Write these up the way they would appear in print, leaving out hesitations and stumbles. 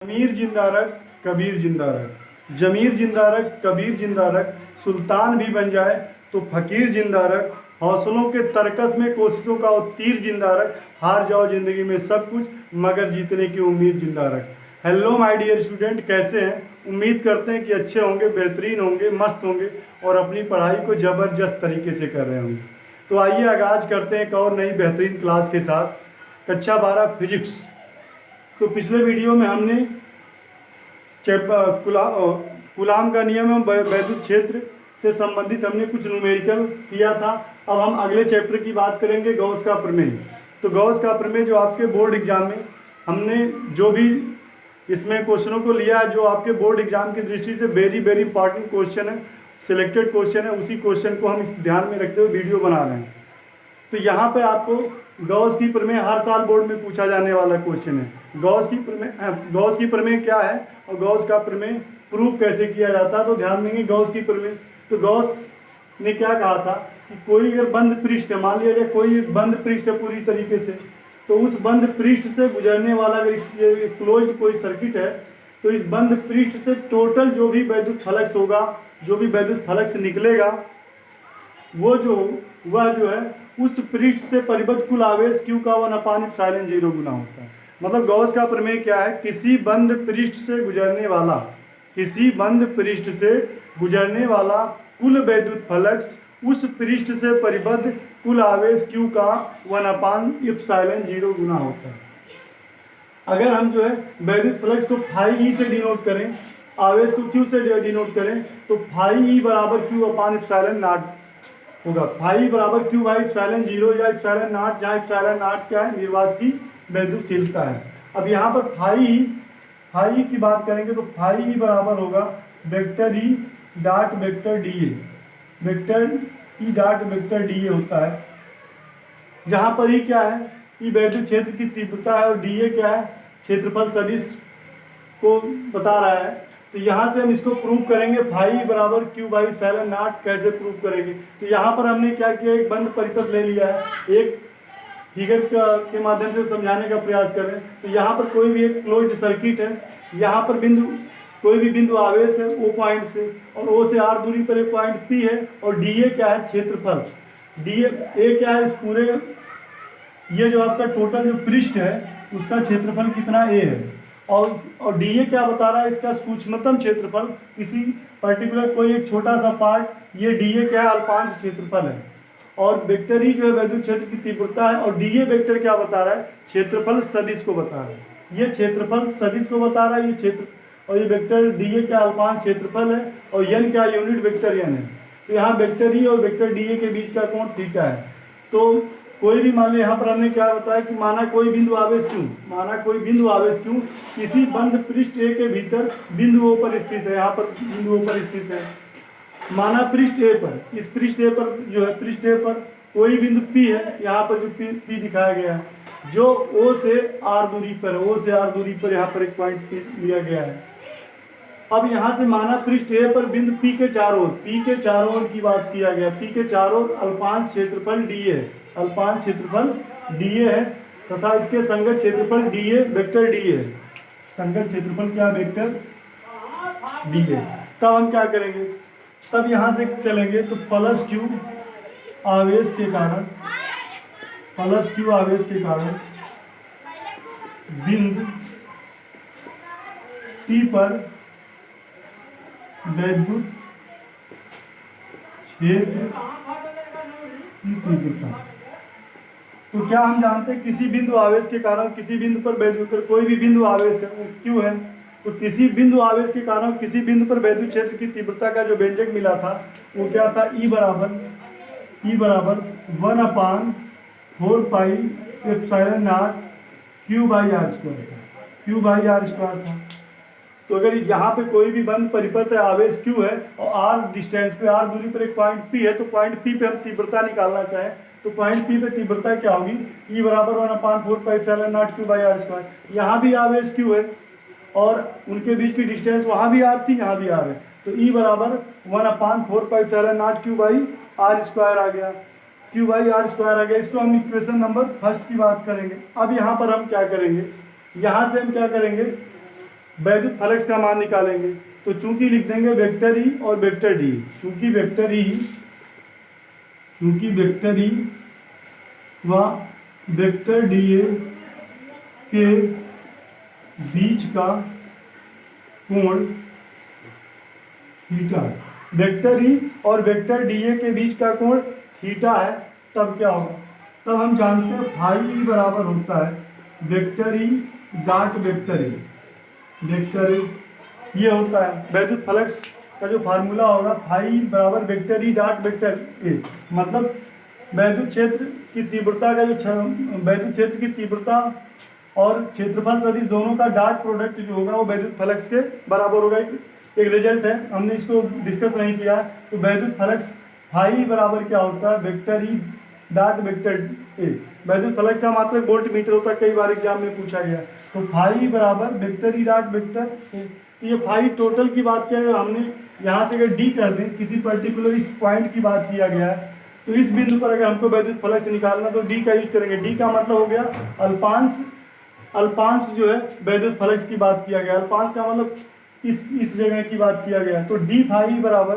अमीर जिंदा रख, कबीर जिंदा रख, जमीर जिंदा रख, कबीर जिंदा रख, सुल्तान भी बन जाए तो फकीर जिंदा रख, हौसलों के तरकस में कोशिशों का वो तीर जिंदा रख, हार जाओ जिंदगी में सब कुछ मगर जीतने की उम्मीद जिंदा रख। हेलो माय डियर स्टूडेंट, कैसे हैं? उम्मीद करते हैं कि अच्छे होंगे, बेहतरीन होंगे, मस्त होंगे और अपनी पढ़ाई को ज़बरदस्त तरीके से कर रहे होंगे। तो आइए आगाज़ करते हैं एक और नई बेहतरीन क्लास के साथ, कक्षा 12 फिजिक्स। तो पिछले वीडियो में हमने कूलाम का नियम एवं वैद्युत क्षेत्र से संबंधित हमने कुछ न्यूमेरिकल किया था। अब हम अगले चैप्टर की बात करेंगे, गॉस का प्रमेय। तो गॉस का प्रमेय जो आपके बोर्ड एग्जाम में हमने जो भी इसमें क्वेश्चनों को लिया है, जो आपके बोर्ड एग्जाम की दृष्टि से वेरी वेरी इंपॉर्टेंट क्वेश्चन है, सिलेक्टेड क्वेश्चन है, उसी क्वेश्चन को हम इस ध्यान में रखते हुए वीडियो बना रहे हैं। तो यहाँ पे आपको गॉस की प्रमेय हर साल बोर्ड में पूछा जाने वाला क्वेश्चन है। गॉस की प्रमेय क्या है और गॉस का प्रमेय प्रूव कैसे किया जाता है। तो ध्यान देंगे गॉस की प्रमेय। तो गॉस ने क्या कहा था कि कोई अगर बंद पृष्ठ है, मान लिया जाए कोई बंद पृष्ठ है पूरी तरीके से, तो उस बंद पृष्ठ से गुजरने वाला अगर क्लोज कोई सर्किट है, तो इस बंद पृष्ठ से टोटल जो भी वैद्युत फ्लक्स होगा, जो भी वैद्युत फ्लक्स निकलेगा, वह जो है उस पृष्ठ से परिबद्ध कुल आवेश Q का 1/ε0 गुना होता है। मतलब गॉस का प्रमेय क्या है? किसी बंद पृष्ठ से गुजरने वाला कुल वैद्युत फ्लक्स उस पृष्ठ से परिबद्ध कुल आवेश Q का 1/ε0 गुना होता है। अगर हम जो है वैद्युत फ्लक्स को φe से डिनोट करें, आवेश को Q से डिनोट करें, तो φe बराबर Q/ε0 होगा। φe बराबर Q/ε0 या ε0, जहाँ ε0 क्या है? निर्वात की वैद्युतशीलता है। अब यहाँ पर φe की बात करेंगे तो φe बराबर होगा vector E dot vector dA। Vector E dot vector dA होता है, जहाँ पर E क्या है? E वैद्युत क्षेत्र की तीव्रता है और dA क्या है? क्षेत्रफल सदिश को बता रहा है। तो यहाँ से हम इसको प्रूव करेंगे, φe बराबर Q/ε0 कैसे प्रूव करेंगे? तो यहाँ पर हमने क्या किया, एक बंद परिपथ ले लिया है, एक फिगर के माध्यम से समझाने का प्रयास कर रहे हैं। तो यहाँ पर कोई भी एक क्लोज्ड सर्किट है, यहाँ पर कोई भी बिंदु आवेश है O पॉइंट से, और O से R दूरी पर एक पॉइंट P है, और dA क्या है? क्षेत्रफल। A क्या है? इस पूरे ये जो आपका टोटल जो पृष्ठ है उसका क्षेत्रफल कितना A है, और dA क्या बता रहा है? इसका सूक्ष्मतम क्षेत्रफल, किसी पर्टिकुलर कोई एक छोटा सा पार्ट, ये dA क्या है? अल्पांश क्षेत्रफल है। और वेक्टर E जो है वैद्युत क्षेत्र की तीव्रता है, और dA वेक्टर क्या बता रहा है? क्षेत्रफल सदिश को बता रहा है। ये क्षेत्रफल सदिश को बता रहा है, ये क्षेत्र, और ये वेक्टर dA क्या? अल्पांश क्षेत्रफल है, और n क्या? यूनिट वेक्टर n है। तो यहाँ वेक्टर E और वेक्टर dA के बीच का कोण थीटा है। तो कोई भी मान लो, यहाँ पर हमने क्या बताया कि माना कोई बिंदु आवेश Q किसी बंद पृष्ठ A के भीतर बिंदु O पर स्थित है। यहाँ पर बिंदु O पर स्थित है, माना पृष्ठ A पर, इस पृष्ठ A पर जो है, पृष्ठ A पर कोई बिंदु P है, यहाँ पर जो P दिखाया गया है, जो O से R दूरी पर है, O से R दूरी पर यहाँ पर एक पॉइंट P लिया गया है। अब यहाँ से माना पृष्ठ A पर बिंदु P के चारों ओर की बात किया गया, P के चारों ओर अल्पांश क्षेत्रफल dA है, अल्पांश क्षेत्रफल dA है, तथा इसके संगत क्षेत्रफल dA वेक्टर dA है। संगत क्षेत्रफल क्या? Vector dA। तब हम क्या करेंगे? तब यहाँ से चलेंगे तो प्लस Q आवेश के कारण बिंदु P पर वैद्युत क्षेत्र की तीव्रता। तो क्या हम जानते हैं, किसी बिंदु आवेश के कारण किसी बिंदु पर वैद्युत, कोई भी बिंदु आवेश है Q है, तो किसी बिंदु आवेश के कारण किसी बिंदु पर वैद्युत क्षेत्र की तीव्रता का जो व्यंजक मिला था वो क्या था? E बराबर 1/4πε0 Q/r² था। तो अगर यहाँ पे कोई भी बंद परिपथ है, आवेश Q है, और R डिस्टेंस पे, R दूरी पर एक पॉइंट P है, तो पॉइंट P पे हम तीव्रता निकालना चाहें तो पॉइंट P पे तीव्रता क्या होगी? E बराबर 1/4πε0 Q/r²। यहाँ भी आवेश Q है और उनके बीच की डिस्टेंस, वहाँ भी R थी, यहाँ भी R है, तो E बराबर 1/4πε0 Q/r² आ गया। Q/r² आ गया। इसको हम इक्वेशन नंबर फर्स्ट की बात करेंगे। अब यहाँ पर हम क्या करेंगे? यहाँ से हम क्या करेंगे? वैद्युत फ्लक्स का मान निकालेंगे। तो चूंकि लिख देंगे वेक्टर ई और वेक्टर डी। चूंकि वेक्टर ई व वेक्टर डी ए के बीच का कोण थीटा, वेक्टर ई और वेक्टर डी ए के बीच का कोण थीटा है, तब क्या होगा? तब हम जानते हैं फाई ई बराबर होता है vector E dot vector A. Vector A ये होता है वैद्युत फ्लक्स का जो फार्मूला होगा, फाई बराबर vector E dot vector A. मतलब वैद्युत क्षेत्र की तीव्रता का जो वैद्युत क्षेत्र की तीव्रता और क्षेत्रफल सदिश दोनों का डॉट प्रोडक्ट जो होगा वो वैद्युत फ्लक्स के बराबर होगा। एक रिजल्ट है, हमने इसको डिस्कस नहीं किया। तो वैद्युत फ्लक्स फाई बराबर क्या होता है vector E dot vector A. वैद्युत फ्लक्स का मात्रक वोल्ट मीटर होता है, कई बार एग्जाम में पूछा गया। तो फाई बराबर vector E dot vector A. तो ये फाई टोटल की बात क्या है, हमने यहाँ से अगर डी कर दें, किसी पर्टिकुलर इस पॉइंट की बात किया गया है, तो इस बिंदु पर अगर हमको वैद्युत फ्लक्स निकालना तो डी का यूज करेंगे। डी का मतलब हो गया अल्पांश जो है वैद्युत फ्लक्स की बात किया गया। अल्पांश का मतलब इस जगह की बात किया गया। तो डी फाई बराबर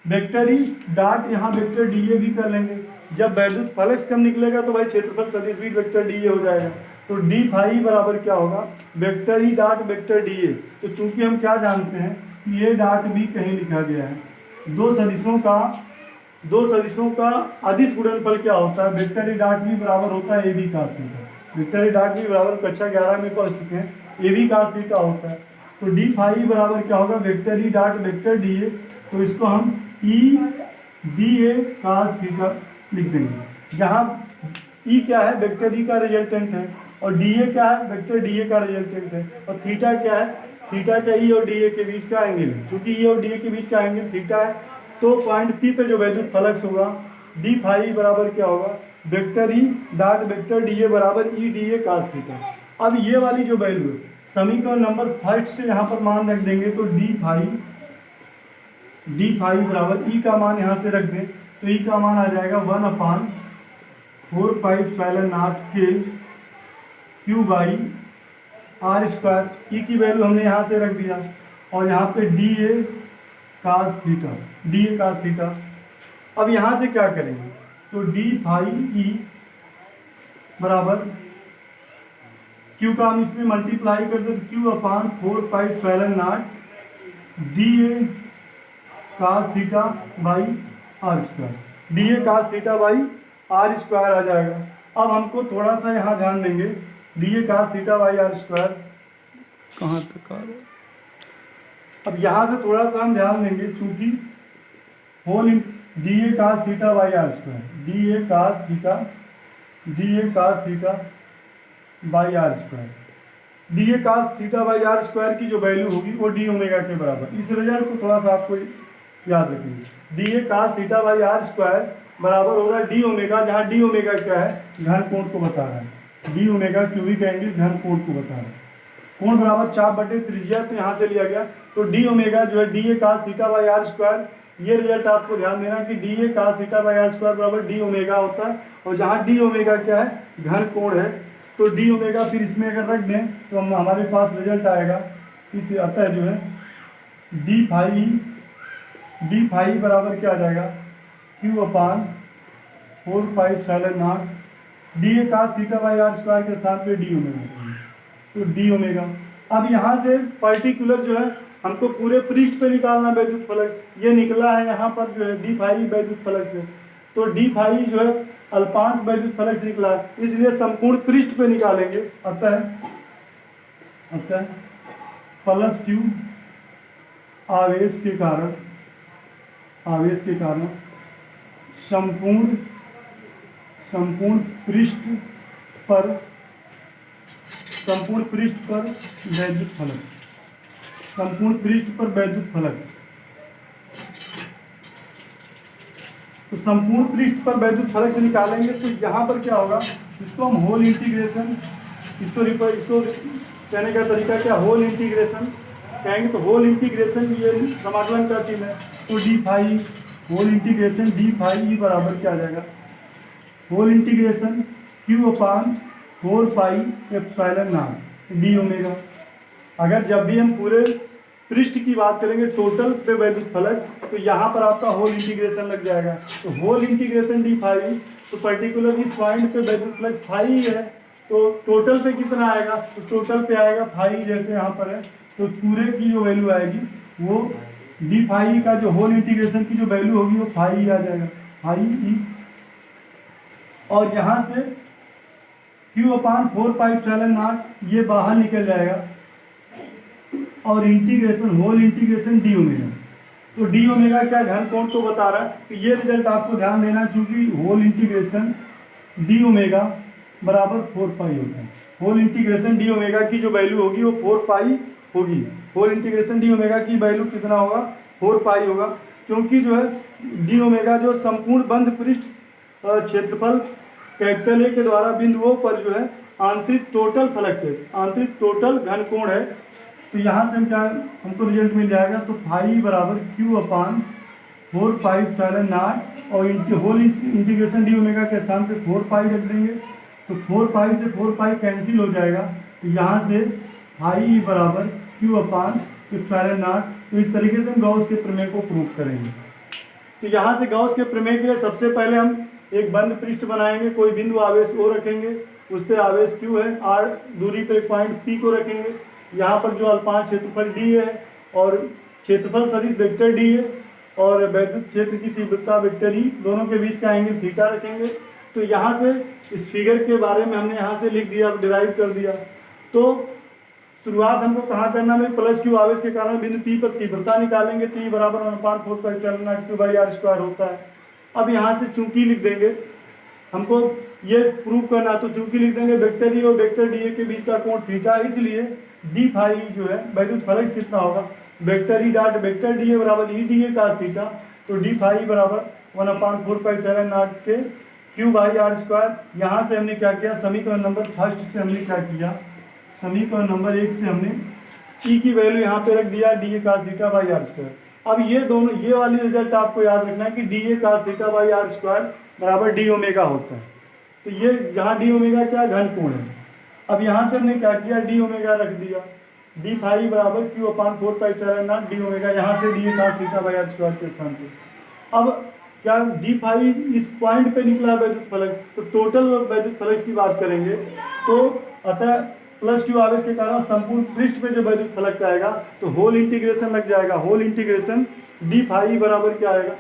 वेक्टर ई डॉट यहाँ वेक्टर डी ए भी कर लेंगे। जब वैद्युत फ्लक्स कम निकलेगा तो भाई क्षेत्रफल सदिश भी वेक्टर डी ए हो जाएगा। तो डी फाई बराबर क्या होगा vector E dot vector d ए। तो चूंकि हम क्या जानते हैं कि ए डॉट भी कहीं लिखा गया है, दो सदिशों का अदिश गुणनफल क्या होता है, वेक्टर ई डॉट भी बराबर होता है A B cos theta. Vector E dot भी बराबर कक्षा 11 में पढ़ चुके हैं, ए बी cos थीटा होता है। तो डी फाई बराबर क्या होगा vector E dot vector d ए। तो इसको हम ई डी ए cos थीटा लिख देंगे, जहाँ ई क्या है वेक्टर ई का रिजल्टेंट है और डी ए क्या है वेक्टर डी ए का रिजल्टेंट है, और थीटा क्या है, थीटा क्या ई और डी ए के बीच का एंगल है। चूंकि ई और डी ए के बीच का एंगल थीटा है, तो पॉइंट पी पे जो वैद्युत फ्लक्स होगा डी फाई बराबर क्या होगा vector E dot vector d A बराबर E d A cos theta. अब ये वाली जो वैल्यू है समीकरण नंबर फर्स्ट से यहाँ पर मान रख देंगे। तो डी फाई बराबर ई का मान यहाँ से रख दें, तो ई का मान आ जाएगा 1/4πε0 के क्यू बाई आर स्क्वायर। ई की वैल्यू हमने यहाँ से रख दिया और यहाँ पे डी ए cos थीटा। अब यहाँ से क्या करेंगे, तो डी फाई ई बराबर क्यू का हम इसमें मल्टीप्लाई कर दो, q upon 4πε0 D A cos theta by are square. D A cos theta by are square आ जाएगा। अब हमको थोड़ा सा यहाँ ध्यान देंगे, d A cos theta by are square कहाँ तक आ रहा है। अब यहाँ से थोड़ा सा हम ध्यान देंगे, चूंकि whole D A cos theta by are square, D A cos theta by are square, D A cos theta by are square की जो वैल्यू होगी वो डी ओमेगा के बराबर। इस रिजल्ट को थोड़ा सा आपको याद रखेंगे। D A cos theta by are square बराबर होगा डी ओमेगा, जहाँ डी ओमेगा क्या है घन कोण को बता रहा है। डी ओमेगा क्यूबिक एंगल घन कोण को बता रहा है। कोण बराबर 4 त्रिज्या, तो यहाँ से लिया गया। तो डी ओमेगा जो है D A cos theta by are square, ये रिजल्ट आपको ध्यान देना कि D A cos theta by are square बराबर डी ओमेगा होता है। और जहाँ डी ओमेगा क्या है घन कोण है, तो डी ओमेगा फिर इसमें अगर रख दें तो हमारे पास रिजल्ट आएगा इस अतः जो है डी फाई बराबर क्या आ जाएगा Q upon 4πε0 D A cos theta by are square के स्थान पे डी ओमेगा। तो डी ओमेगा। अब यहाँ से पर्टिकुलर जो है हमको पूरे पृष्ठ पे निकालना वैद्युत फ्लक्स, ये निकला है यहाँ पर जो है डी फाई वैद्युत फ्लक्स है। तो डी फाई जो है अल्पांश वैद्युत फ्लक्स निकला है, इसलिए संपूर्ण पृष्ठ पे निकालेंगे। अतः प्लस क्यू आवेश के कारण संपूर्ण पृष्ठ पर वैद्युत फ्लक्स, संपूर्ण पृष्ठ पर वैद्युत फ्लक्स। तो संपूर्ण पृष्ठ पर वैद्युत फ्लक्स निकालेंगे तो यहाँ पर क्या होगा, इसको हम होल इंटीग्रेशन, इसको कहने का तरीका क्या, होल इंटीग्रेशन कहेंगे। तो होल इंटीग्रेशन ये समाकलन का चिन्ह है। तो D phi whole integration D phi E बराबर क्या आ जाएगा, whole integration Q upon 4πε0 D omega. अगर जब भी हम पूरे पृष्ठ की बात करेंगे टोटल पे वैद्युत फलक, तो यहाँ पर आपका होल इंटीग्रेशन लग जाएगा। तो होल इंटीग्रेशन डी फाई, तो पर्टिकुलर इस पॉइंट पे वैद्युत फ्लक्स फाई ही है, तो टोटल पे कितना आएगा, तो टोटल पे आएगा फाई, जैसे यहाँ पर है, तो पूरे की जो वैल्यू आएगी वो डी फाई का जो होल इंटीग्रेशन की जो वैल्यू होगी वो फाई ही आ जाएगा, फाई ई। और यहाँ से Q/4πε0 ये बाहर निकल जाएगा, और integration whole integration D omega. तो डी ओमेगा क्या घन कोण को बता रहा है, तो ये रिजल्ट आपको ध्यान देना, क्योंकि होल इंटीग्रेशन डी ओमेगा बराबर 4 पाई होता है। होल इंटीग्रेशन डी ओमेगा की जो वैल्यू होगी वो 4 पाई होगी। होल इंटीग्रेशन डी ओमेगा की वैल्यू कितना होगा, 4 पाई होगा, क्योंकि जो है डी ओमेगा जो संपूर्ण बंद पृष्ठ क्षेत्रफल कैपिटल ए के द्वारा बिंदुओं पर जो है आंतरिक टोटल फलक से आंतरिक टोटल घन कोण है। तो यहाँ से हम क्या हमको रिजल्ट मिल जाएगा, तो फाई बराबर Q/4πε0, और होल इंटीग्रेशन डी ओमेगा के स्थान पे 4 पाई रख देंगे, तो 4 पाई से 4 पाई कैंसिल हो जाएगा। तो यहाँ से फाई बराबर Q/ε0। तो इस तरीके से हम गॉस के प्रमेय को प्रूव करेंगे। तो यहाँ से गॉस के प्रमेय के लिए सबसे पहले हम एक बंद पृष्ठ बनाएंगे, कोई बिंदु आवेश O रखेंगे, उस पर आवेश Q है, R दूरी पे पॉइंट P को रखेंगे, यहाँ पर जो अल्पांश क्षेत्रफल D है और क्षेत्रफल सदिश वेक्टर D है, और वैद्युत क्षेत्र की तीव्रता वेक्टर E, दोनों के बीच का एंगल थीटा रखेंगे। तो यहाँ से इस फिगर के बारे में हमने यहाँ से लिख दिया, डिराइव कर दिया। तो शुरुआत हमको कहाँ करना है, प्लस Q आवेश के कारण बिंदु P पर तीव्रता निकालेंगे, तो E बराबर 1/4πε0Q/r² होता है। अब यहाँ से चूंकि लिख देंगे, हमको ये प्रूव करना, तो चूंकि लिख देंगे वेक्टर E और वेक्टर dA के बीच का कोण थीटा, इसलिए डी फाई जो है वैद्युत फलक कितना होगा, vector E dot vector dA बराबर E dA cos थीटा। तो डी फाई बराबर 1/4πε0 के Q/r²। यहाँ से हमने क्या किया, समीकरण नंबर फर्स्ट से हमने क्या किया, समीकरण नंबर 1 से हमने E की वैल्यू यहाँ पे रख दिया, dA cos θ/r²। अब ये दोनों, ये वाली रिजल्ट आपको याद रखना है कि dA cos θ/r² बराबर डी ओमेगा होता है। तो ये यहाँ डी ओमेगा क्या घन कोण है। अब यहाँ से हमने क्या किया, डी ओमेगा रख दिया, डी फाई बराबर Q/4πε0 डी ओमेगा, यहाँ से dA cos θ/r² के स्थान पे। अब क्या डी फाई इस पॉइंट पे निकला वैद्युत फलक, तो टोटल वैद्युत फलक की बात करेंगे, तो अतः प्लस Q आवेश के कारण संपूर्ण पृष्ठ पे जो वैद्युत फलक आएगा, तो होल इंटीग्रेशन लग जाएगा, होल इंटीग्रेशन डी फाई बराबर क्या आएगा,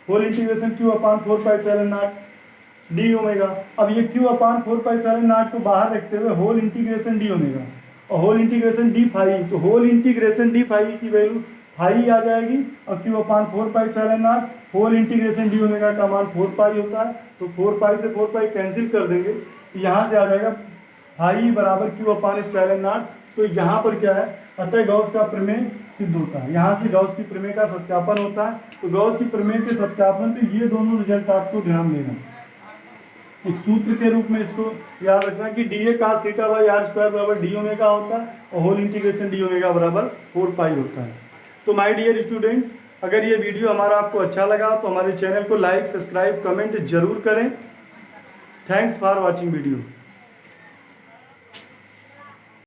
whole integration Q/4πε0 D omega. अब ये Q/4πε0 को बाहर रखते हुए होल इंटीग्रेशन डी ओमेगा और होल इंटीग्रेशन डी फाई, तो होल इंटीग्रेशन डी फाई की वैल्यू फाई आ जाएगी, और Q/4πε0 whole integration D omega का मान 4 पाई होता है। तो 4 पाई से 4 पाई कैंसिल कर देंगे, तो यहाँ से आ जाएगा फाई बराबर Q/ε0। तो यहाँ पर क्या है, अतः गॉस का प्रमेय सिद्ध होता है। यहाँ से गॉस की प्रमेय का सत्यापन होता है। तो गॉस की प्रमेय के सत्यापन पे ये दोनों रिजल्ट आपको ध्यान देना, एक सूत्र के रूप में इसको याद रखना कि dA cos θ/r² बराबर डी ओमेगा होता है, और होल इंटीग्रेशन डी ओमेगा बराबर 4 पाई होता है। तो माय डियर स्टूडेंट, अगर ये वीडियो हमारा आपको अच्छा लगा तो हमारे चैनल को लाइक, सब्सक्राइब, कमेंट जरूर करें। Thanks for watching video.